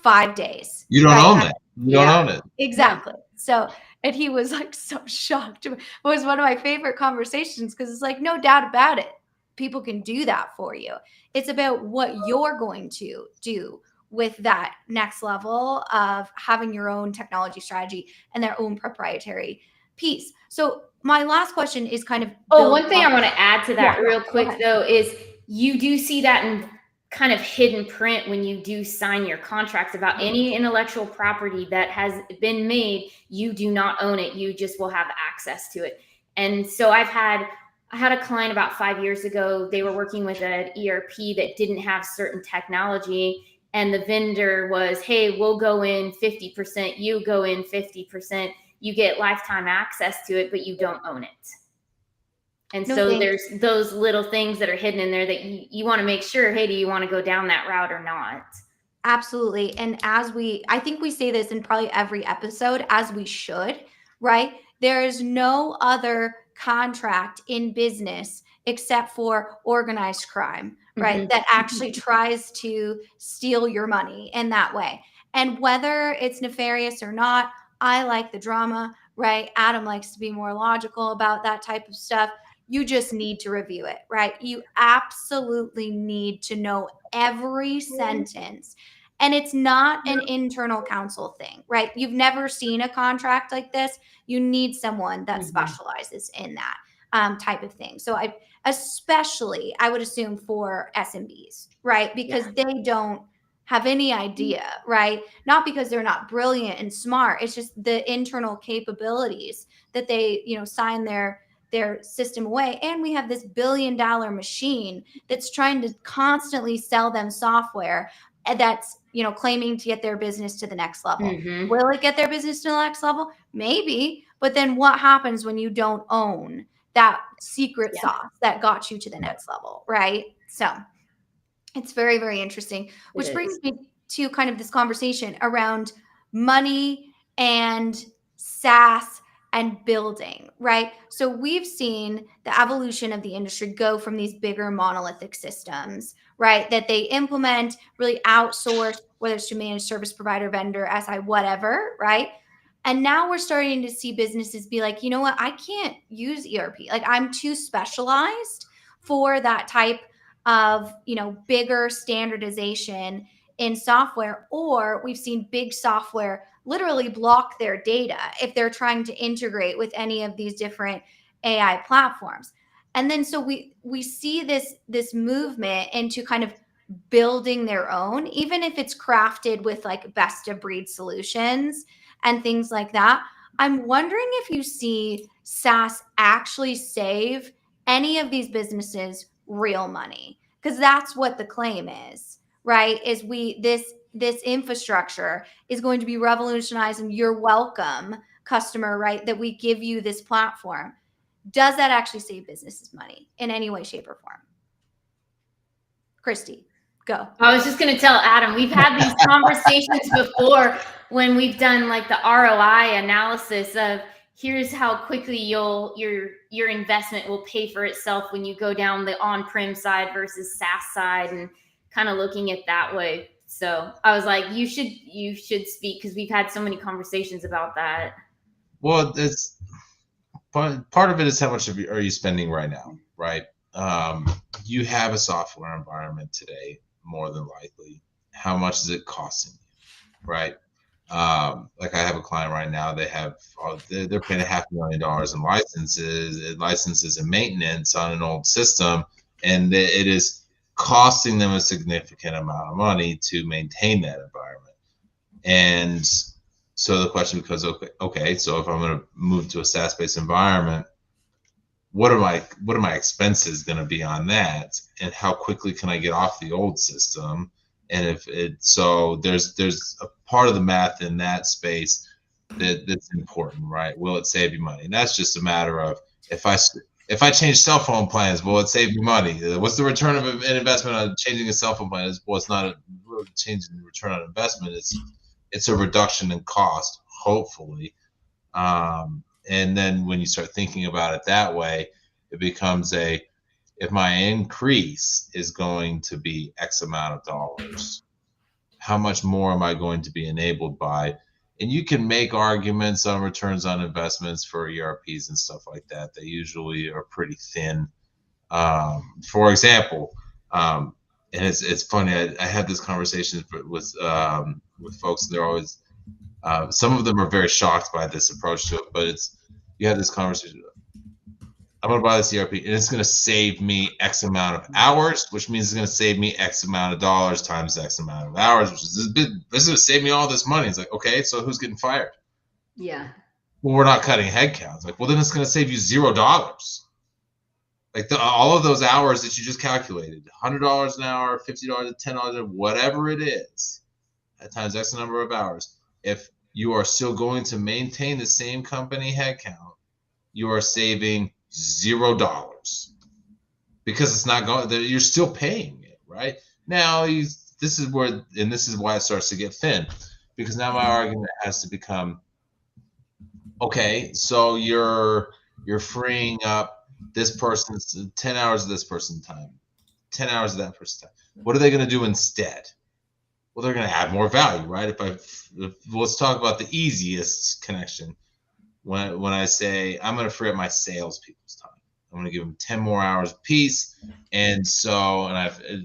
5 days. You don't own that. You don't own it. Exactly. So, and he was like so shocked. It was one of my favorite conversations, because it's like, no doubt about it, people can do that for you. It's about what you're going to do with that next level of having your own technology strategy and their own proprietary piece. So my last question is kind of, one thing I want to add to that real quick though is you do see that in kind of hidden print when you do sign your contracts about any intellectual property that has been made. You do not own it. You just will have access to it. And so I had a client about 5 years ago. They were working with an ERP that didn't have certain technology. And the vendor was, hey, we'll go in 50%, you go in 50%, you get lifetime access to it, but you don't own it. And there's those little things that are hidden in there that you want to make sure, hey, do you want to go down that route or not? Absolutely. And I think we say this in probably every episode, as we should, right? There is no other contract in business except for organized crime, right? That actually tries to steal your money in that way. And whether it's nefarious or not, I like the drama, right? Adam likes to be more logical about that type of stuff. You just need to review it, right? You absolutely need to know every sentence. And it's not an internal counsel thing, right? You've never seen a contract like this. You need someone that specializes in that. type of thing. So especially I would assume for SMBs, right? Because they don't have any idea, right? Not because they're not brilliant and smart. It's just the internal capabilities that they, sign their system away. And we have this $1 billion machine that's trying to constantly sell them software that's, claiming to get their business to the next level. Will it get their business to the next level? Maybe. But then what happens when you don't own that secret sauce that got you to the next level, right? So it's very, very interesting, which brings me to kind of this conversation around money and SaaS and building, right? So we've seen the evolution of the industry go from these bigger monolithic systems, right, that they implement, really outsource, whether it's to managed service provider, vendor, SI, whatever, right? And now we're starting to see businesses be like, you know what, I can't use ERP. Like, I'm too specialized for that type of, bigger standardization in software. Or we've seen big software literally block their data if they're trying to integrate with any of these different AI platforms. And then so we see this movement into kind of building their own, even if it's crafted with like best of breed solutions and things like that. I'm wondering if you see SaaS actually save any of these businesses real money, because that's what the claim is, right? Is this infrastructure is going to be revolutionizing your welcome customer, right? That we give you this platform. Does that actually save businesses money in any way, shape, or form? Kristy, go. I was just going to tell Adam, we've had these conversations before when we've done like the ROI analysis of here's how quickly your investment will pay for itself when you go down the on-prem side versus SaaS side, and kind of looking at that way. So I was like, you should speak, because we've had so many conversations about that. Well, it's part of it is how much are you spending right now, right? You have a software environment today, more than likely. How much is it costing you, right? Like I have a client right now, they're paying $500,000 in licenses and maintenance on an old system, and it is costing them a significant amount of money to maintain that environment. And so the question becomes, okay, so if I'm going to move to a SaaS-based environment, what are my expenses going to be on that, and how quickly can I get off the old system? And there's a part of the math in that space that's important, right? Will it save you money? And that's just a matter of if I change cell phone plans, will it save me money? What's the return of an investment on changing a cell phone plan? Well, it's not a real change in return on investment. It's a reduction in cost, hopefully. And then when you start thinking about it that way, it becomes if my increase is going to be X amount of dollars, how much more am I going to be enabled by? And you can make arguments on returns on investments for ERPs and stuff like that. They usually are pretty thin. For example, and it's funny, I had this conversation with folks, and they're always, some of them are very shocked by this approach to it, but you have this conversation. I'm going to buy this ERP, and it's going to save me X amount of hours, which means it's going to save me X amount of dollars times X amount of hours, which is this is going to save me all this money. It's like, okay, so who's getting fired? Yeah. Well, we're not cutting headcount. It's like, well, then it's going to save you $0. Like all of those hours that you just calculated, $100 an hour, $50, $10, whatever it is, at times X number of hours. If you are still going to maintain the same company headcount, you are saving $0, because it's not going. You're still paying it right now. This is why it starts to get thin, because now my argument has to become, okay, so you're freeing up this person's 10 hours of this person's time, 10 hours of that person's time. What are they going to do instead? Well, they're going to add more value, right? Let's talk about the easiest connection. When I say I'm going to free up my salespeople's time, I'm going to give them 10 more hours apiece. And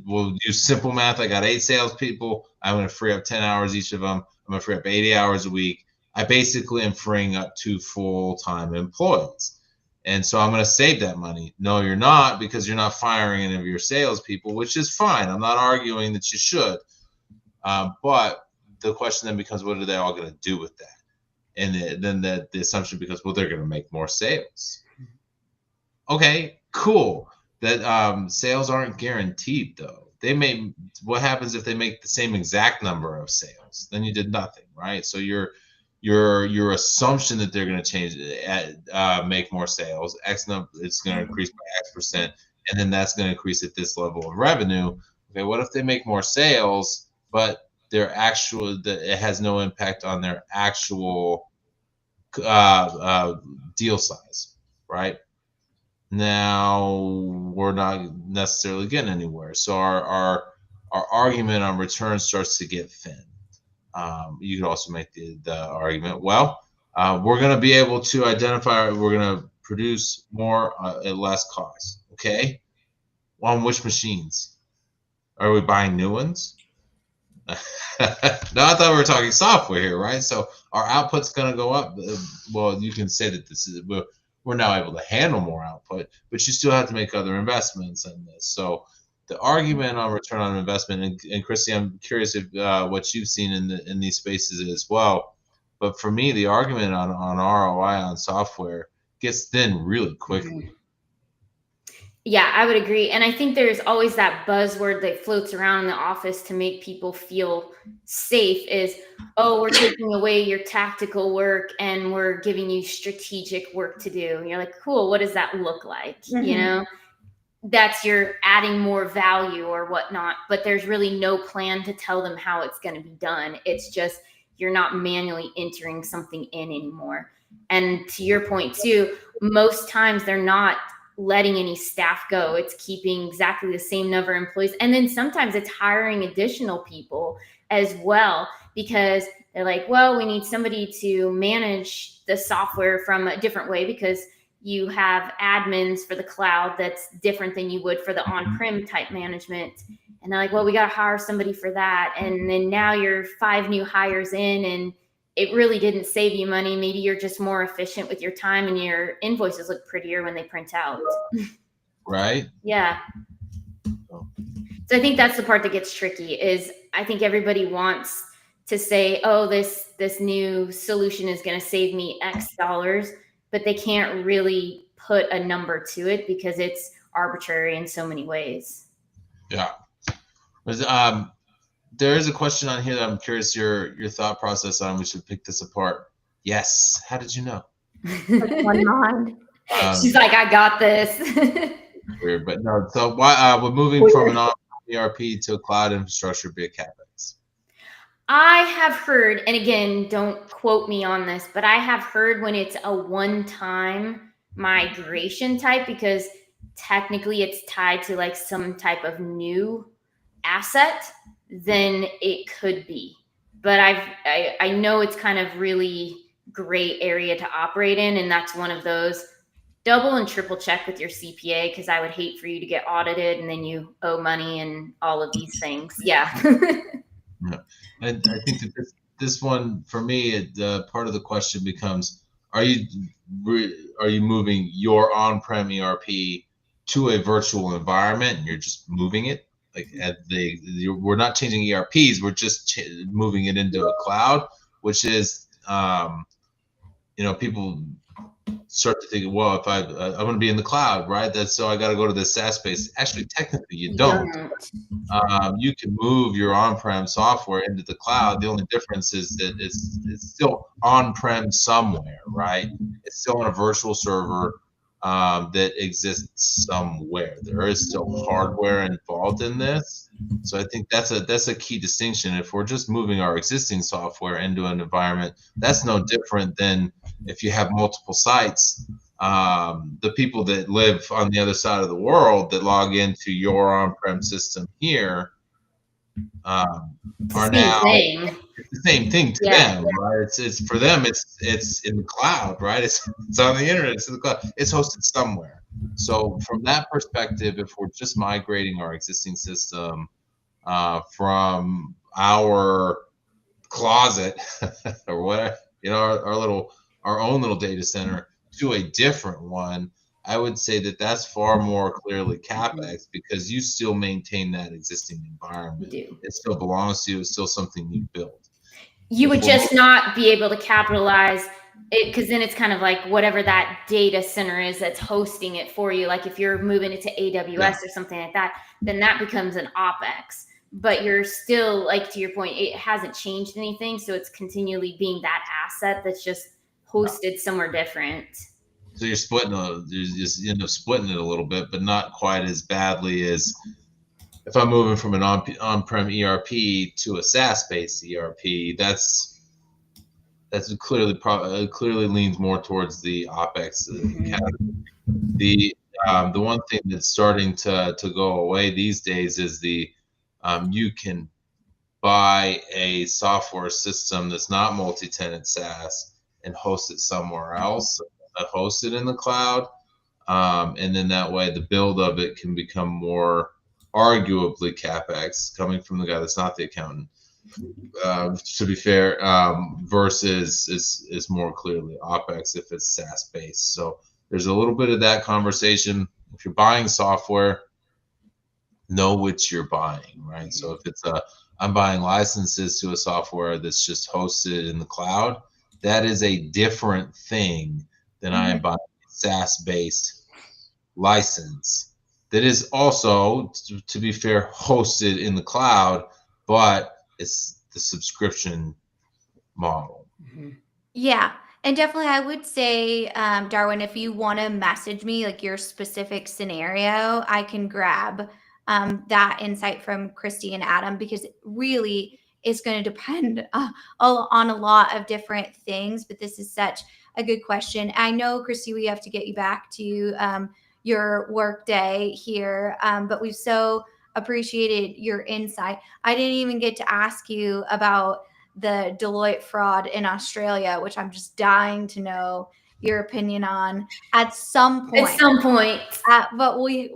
we'll use simple math. I got 8 salespeople. I'm going to free up 10 hours each of them. I'm going to free up 80 hours a week. I basically am freeing up 2 full-time employees. And so I'm going to save that money. No, you're not, because you're not firing any of your salespeople, which is fine. I'm not arguing that you should. But the question then becomes, what are they all going to do with that? And then the assumption becomes, well, they're going to make more sales. Okay, cool. That sales aren't guaranteed, though. What happens if they make the same exact number of sales? Then you did nothing, right? So your assumption that they're going to change make more sales, it's going to increase by X%, and then that's going to increase at this level of revenue. Okay, what if they make more sales, but it has no impact on their actual deal size, right? Now we're not necessarily getting anywhere. So our argument on return starts to get thin. You could also make the argument, well, we're going to be able to identify, we're going to produce more at less cost. Okay. On which machines? Are we buying new ones? No, I thought we were talking software here, right? So our output's going to go up. Well, you can say that we're now able to handle more output, but you still have to make other investments in this. So the argument on return on investment, and Kristy, I'm curious if what you've seen in these spaces as well. But for me, the argument on ROI on software gets thin really quickly. Yeah, I would agree. And I think there's always that buzzword that floats around in the office to make people feel safe is, oh, we're taking away your tactical work and we're giving you strategic work to do. And you're like, cool, what does that look like? Mm-hmm. You know, that's you're adding more value or whatnot, but there's really no plan to tell them how it's going to be done. It's just, you're not manually entering something in anymore. And to your point too, most times they're not letting any staff go. It's keeping exactly the same number of employees. And then sometimes it's hiring additional people as well, because they're like, well, we need somebody to manage the software from a different way, because you have admins for the cloud that's different than you would for the on-prem type management. And they're like, well, we got to hire somebody for that. And then now you're 5 new hires in, and it really didn't save you money. Maybe you're just more efficient with your time and your invoices look prettier when they print out. Right. Yeah. So I think that's the part that gets tricky is I think everybody wants to say, oh, this new solution is going to save me X dollars, but they can't really put a number to it because it's arbitrary in so many ways. Yeah. There is a question on here that I'm curious your thought process on. We should pick this apart. Yes. How did you know? One mind. She's like, I got this. Weird, but no. So why we're moving from an ERP to a cloud infrastructure via CapEx? I have heard, and again, don't quote me on this, but I have heard when it's a one-time migration type, because technically it's tied to like some type of new asset, then it could be. But I know it's kind of really gray area to operate in, and that's one of those. Double and triple check with your CPA, because I would hate for you to get audited and then you owe money and all of these things. Yeah. Yeah. And I think that this one for me, part of the question becomes: Are you moving your on-prem ERP to a virtual environment, and you're just moving it? Like we're not changing ERPs, we're just moving it into a cloud, which is, people start to think, well, if I'm going to be in the cloud, right? So I got to go to the SaaS space. Actually, technically, you don't. You can move your on-prem software into the cloud. The only difference is that it's still on-prem somewhere, right? It's still on a virtual server that exists somewhere. There is still hardware involved in this. So I think that's a key distinction. If we're just moving our existing software into an environment, that's no different than if you have multiple sites. The people that live on the other side of the world that log into your on-prem system here are now it's the same thing to them, right? It's for them. It's in the cloud, right? It's on the internet. It's in the cloud. It's hosted somewhere. So from that perspective, if we're just migrating our existing system from our closet or whatever, our own little data center to a different one, I would say that that's far more clearly CapEx because you still maintain that existing You environment. do. It still belongs to you. It's still something you built. You If would we're just not be able to capitalize it, because then it's kind of like whatever that data center is that's hosting it for you. Like if you're moving it to AWS or something like that, then that becomes an OpEx. But you're still, like, to your point, it hasn't changed anything. So it's continually being that asset that's just hosted somewhere different. So you're you just end up splitting it a little bit, but not quite as badly as if I'm moving from an on-prem ERP to a SaaS-based ERP. That's clearly clearly leans more towards the OpEx category. The one thing that's starting to go away these days is you can buy a software system that's not multi-tenant SaaS and host it somewhere else, host it in the cloud, and then that way the build of it can become more arguably CapEx coming from the guy that's not the accountant. To be fair, versus is more clearly OpEx if it's SaaS based. So there's a little bit of that conversation. If you're buying software, know what you're buying, right? So if I'm buying licenses to a software that's just hosted in the cloud, that is a different thing than I am buying a SaaS-based license that is also, to be fair, hosted in the cloud, but it's the subscription model. Yeah. And definitely, I would say, Darwin, if you want to message me like your specific scenario, I can grab that insight from Kristy and Adam, because it really is going to depend on a lot of different things. But this is such a good question. I know, Kristy, we have to get you back to your work day here, but we've so appreciated your insight. I didn't even get to ask you about the Deloitte fraud in Australia, which I'm just dying to know your opinion on at some point. At some point. But we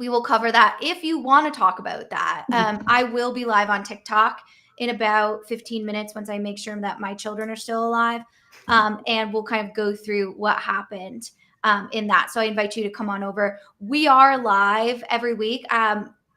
will cover that if you want to talk about that. I will be live on TikTok in about 15 minutes once I make sure that my children are still alive. And we'll kind of go through what happened in that. So I invite you to come on over. We are live every week.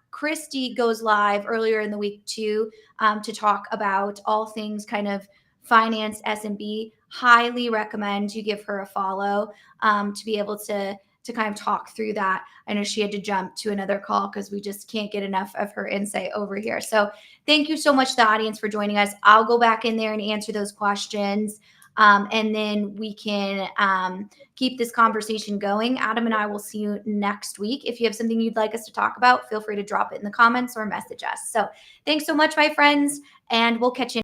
Kristy goes live earlier in the week too, to talk about all things kind of finance, SMB. Highly recommend you give her a follow to be able to kind of talk through that. I know she had to jump to another call because we just can't get enough of her insight over here. So thank you so much, the audience, for joining us. I'll go back in there and answer those questions. And then we can keep this conversation going. Adam and I will see you next week. If you have something you'd like us to talk about, feel free to drop it in the comments or message us. So thanks so much, my friends, and we'll catch you